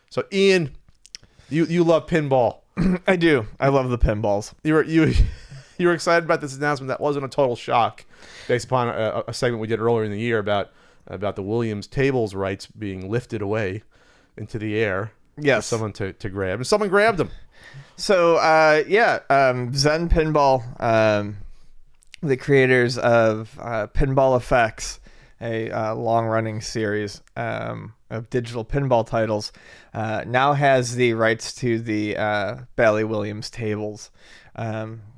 So Ian, you love pinball. I do. I love the pinballs. You were excited about this announcement that wasn't a total shock, based upon a segment we did earlier in the year about the Williams tables rights being lifted away into the air. Yes. For someone to grab, and someone grabbed them. So Zen Pinball, the creators of Pinball FX, a long-running series of digital pinball titles, now has the rights to the Bally Williams tables,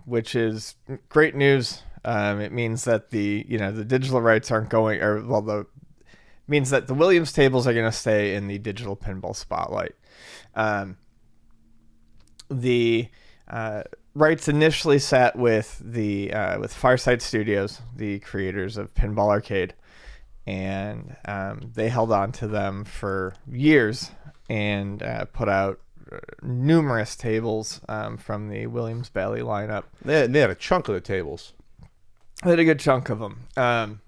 which is great news. It means that the digital rights aren't going, means that the Williams tables are going to stay in the digital pinball spotlight. The rights initially sat with Zen Studios, the creators of Pinball Arcade, and they held on to them for years and put out numerous tables from the Williams Bally lineup. They had a chunk of the tables. They had a good chunk of them on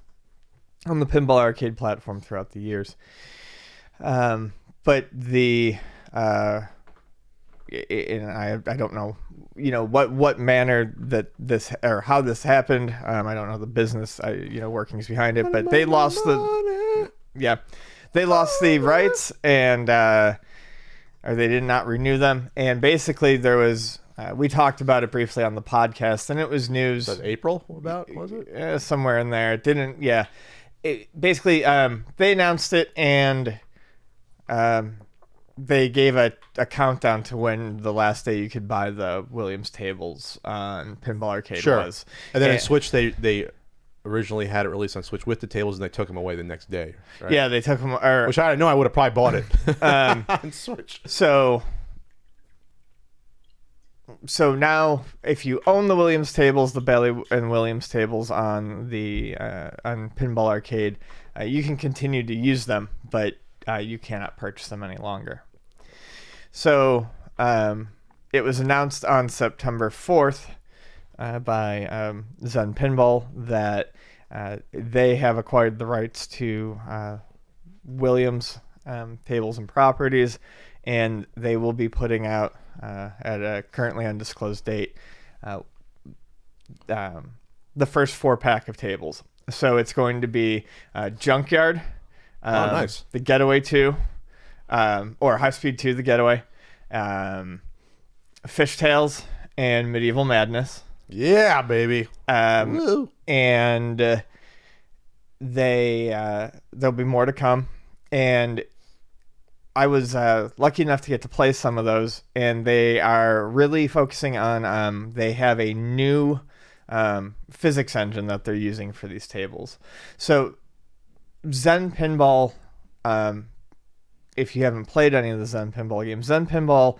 the Pinball Arcade platform throughout the years. But the and I don't know, what manner that this or how this happened. I don't know the business, workings behind it, but they lost the rights, and or they did not renew them. And basically, there was we talked about it briefly on the podcast, and it was news. Was that April? About was it? Somewhere in there. It didn't. Yeah. Basically, they announced it, and they gave a countdown to when the last day you could buy the Williams tables on Pinball Arcade was. And then on Switch, they originally had it released on Switch with the tables, and they took them away the next day. Right? Yeah, they took them. Which I know I would have probably bought it on Switch. So now, if you own the Williams tables, the Bally and Williams tables on the on Pinball Arcade, you can continue to use them, but you cannot purchase them any longer. So it was announced on September 4th by Zen Pinball that they have acquired the rights to Williams tables and properties, and they will be putting out at a currently undisclosed date the first 4-pack of tables. So it's going to be Junkyard, nice, the Getaway 2, or High Speed 2, the Getaway, Fishtails, and Medieval Madness. Yeah, baby. And there'll be more to come. And I was lucky enough to get to play some of those, and they are really focusing on. They have a new physics engine that they're using for these tables. So Zen Pinball, if you haven't played any of the Zen Pinball games, Zen Pinball,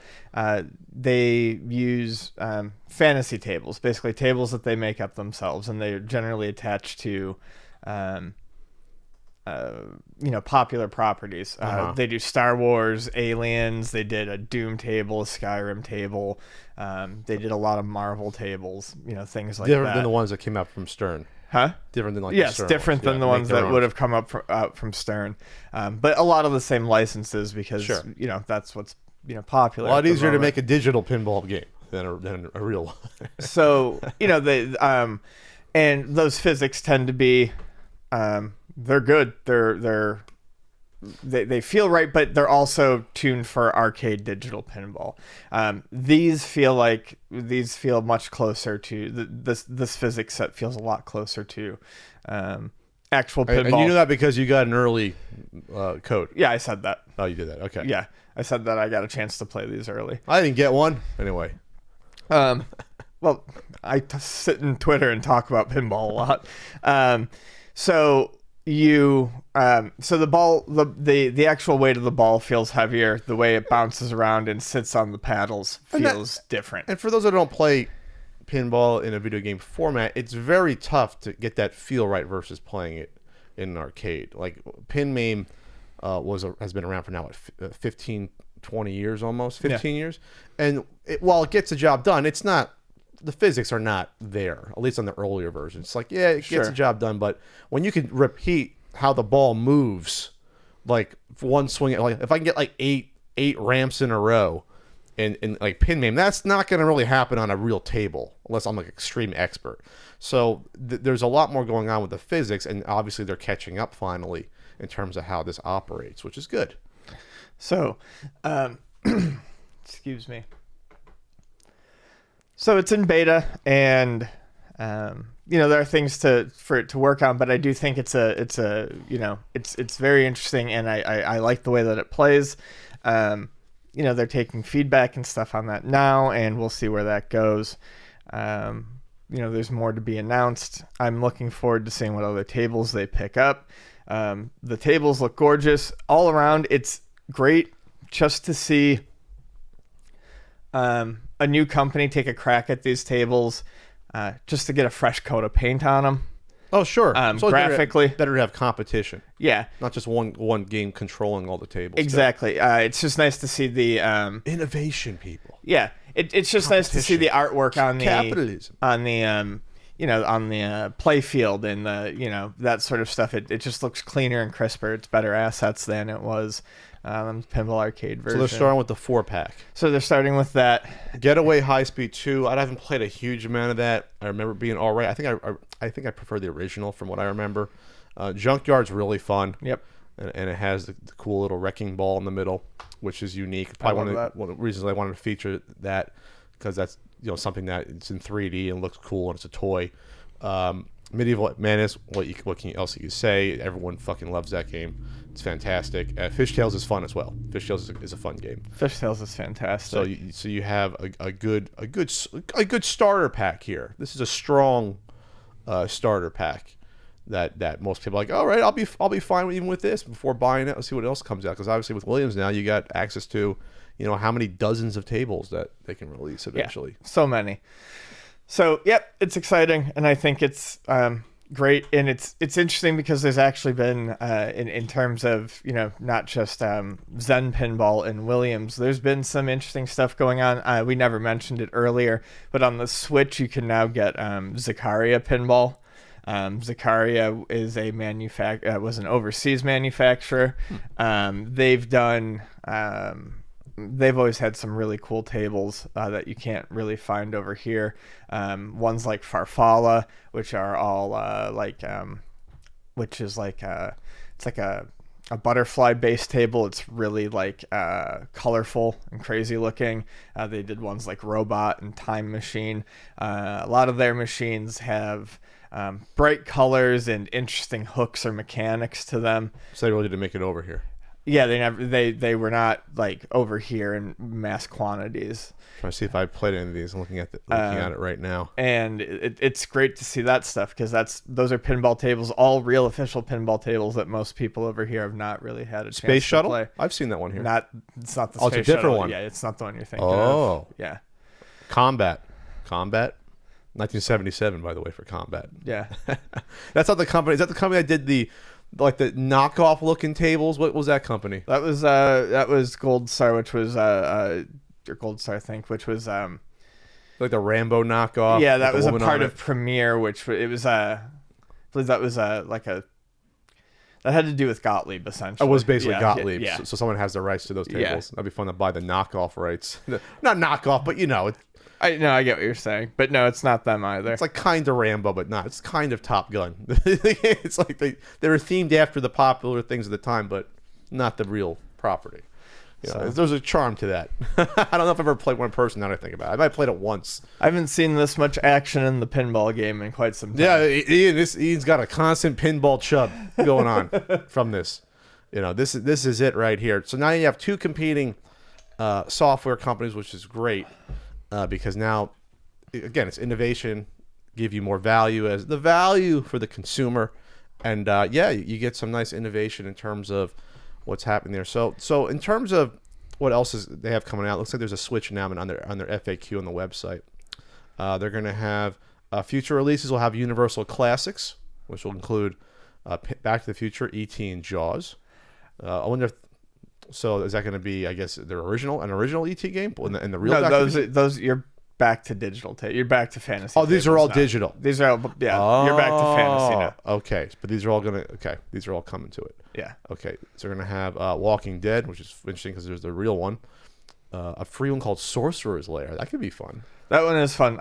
they use fantasy tables, basically tables that they make up themselves, and they're generally attached to popular properties. They do Star Wars, Aliens, they did a Doom table, a Skyrim table, they did a lot of Marvel tables, things like different that. Than the ones that came out from Stern. Huh? Different than the Stern different than the ones that would have come up out from Stern. But a lot of the same licenses because, that's what's popular. A lot easier to make a digital pinball game than a real one. So, they and those physics tend to be they're good. They feel right, but they're also tuned for arcade digital pinball. These feel much closer to this physics set feels a lot closer to actual pinball. And you know that because you got an early code. Yeah, I said that. Oh, you did that. Okay. Yeah, I said that I got a chance to play these early. I didn't get one anyway. Well, I sit in Twitter and talk about pinball a lot. So the ball, the actual weight of the ball feels heavier. The way it bounces around and sits on the paddles feels different. And for those that don't play pinball in a video game format, it's very tough to get that feel right versus playing it in an arcade. Like PinMame has been around for now 15, 20 years almost, 15 years. And while it gets the job done, it's not, the physics are not there, at least on the earlier versions. It's like, yeah, it gets the job done, but when you can repeat how the ball moves, like one swing, like if I can get like 8 8 ramps in a row in like pin MAME. That's not going to really happen on a real table unless I'm like extreme expert. So there's a lot more going on with the physics, and obviously they're catching up finally in terms of how this operates, which is good. So, excuse me. So it's in beta, and there are things for it to work on, but I do think it's very interesting, and I like the way that it plays. They're taking feedback and stuff on that now, and we'll see where that goes. There's more to be announced. I'm looking forward to seeing what other tables they pick up. The tables look gorgeous all around. It's great just to see a new company take a crack at these tables, just to get a fresh coat of paint on them. Oh, sure. So graphically, better to have competition. Yeah, not just one game controlling all the tables. Exactly. It's just nice to see the innovation, people. Yeah, it's just nice to see the artwork on the capitalism on the on the play field and the that sort of stuff. It just looks cleaner and crisper. It's better assets than it was Pinball Arcade version. So they're starting with the 4-pack. So they're starting with that. Getaway High Speed 2. I haven't played a huge amount of that. I remember it being all right. I think I prefer the original from what I remember. Junkyard's really fun. Yep. And it has the cool little wrecking ball in the middle, which is unique. Probably one of the reasons I wanted to feature that, because that's something that it's in 3D and looks cool and it's a toy. Medieval Madness. What else you say? Everyone fucking loves that game. It's fantastic. Fishtails is fun as well. Fishtails is a fun game. Fishtails is fantastic. So you have a good starter pack here. This is a strong starter pack that most people are like. All right, I'll be fine even with this before buying it. Let's see what else comes out, because obviously with Williams now you got access to how many dozens of tables that they can release eventually. Yeah, so many. So yep, it's exciting, and I think it's great, and it's interesting because there's actually been in terms of not just Zen Pinball and Williams, there's been some interesting stuff going on. We never mentioned it earlier, but on the Switch you can now get Zakaria Pinball. Zakaria is was an overseas manufacturer. They've always had some really cool tables that you can't really find over here. Ones like Farfalla, which are all which is it's like a butterfly based table. It's really colorful and crazy looking. They did ones like Robot and Time Machine. A lot of their machines have bright colors and interesting hooks or mechanics to them. So they really did make it over here. Yeah, they were not over here in mass quantities. Trying to see if I played any of these. I'm looking at it right now. And it's great to see that stuff, because those are pinball tables, all real official pinball tables that most people over here have not really had a chance Space Shuttle? to play. I've seen that one here. It's not the Space Space it's a different Shuttle. one. Yeah, it's not the one you're thinking of. Yeah. Combat. 1977, by the way, for Combat. Yeah. That's not the company. Is that the company that did the knockoff looking tables? What was that company? That was Gold Star, which was Gold Star, I think, which was like the Rambo knockoff. Yeah, that was a part of Premiere, which it was I believe that was that had to do with Gottlieb, essentially. It was basically Gottlieb. Yeah. So someone has the rights to those tables. Yeah. That'd be fun to buy the knockoff rights. Not knockoff, but I get what you're saying, but no, it's not them either. It's like kind of Rambo, but not. It's kind of Top Gun. It's like they were themed after the popular things of the time, but not the real property. There's a charm to that. I don't know if I've ever played one person. Now that I think about it, I might have played it once. I haven't seen this much action in the pinball game in quite some time. Yeah, Ian's got a constant pinball chub going on from this. This is it right here. So now you have two competing software companies, which is great. Because now, again, it's innovation, give you more value as the value for the consumer, and you get some nice innovation in terms of what's happening there. So in terms of what else they have coming out, looks like there's a Switch announcement on their FAQ on the website. They're going to have future releases. Will have Universal Classics, which will include Back to the Future, E.T., and Jaws. I wonder if. So is that going to be, I guess, an original ET game in the real? No, those you're back to digital. You're back to fantasy. Oh, these are all now. digital. These are all, yeah. You're back to fantasy now. Okay, but these are all these are all coming to it. Yeah. Okay, so we're gonna have Walking Dead, which is interesting because there's the real one. A free one called Sorcerers Lair. That could be fun. That one is fun.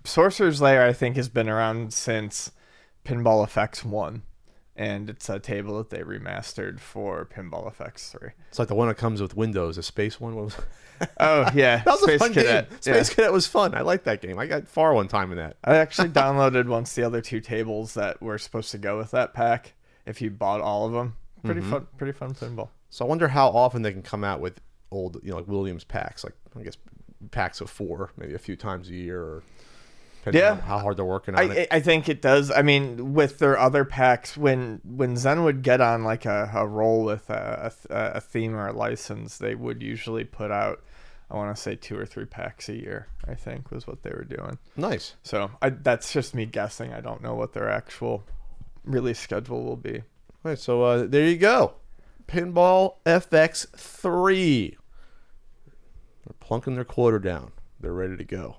Sorcerers Lair, I think, has been around since Pinball FX1. And it's a table that they remastered for Pinball FX3. It's like the one that comes with Windows, a space one. What was Oh, yeah. that was Space a fun Cadet. game. Space Cadet was fun. I liked that game. I got far one time in that. I actually downloaded once the other 2 tables that were supposed to go with that pack. If you bought all of them, pretty fun pinball. So I wonder how often they can come out with old, like Williams packs. Like I guess packs of 4, maybe a few times a year. Or depending on how hard they're working on it. I think it does. I mean, with their other packs, when Zen would get on like a roll with a theme or a license, they would usually put out, I want to say 2 or 3 packs a year, I think was what they were doing. Nice. So that's just me guessing. I don't know what their actual release schedule will be. All right, so there you go. Pinball FX3. They're plunking their quota down. They're ready to go.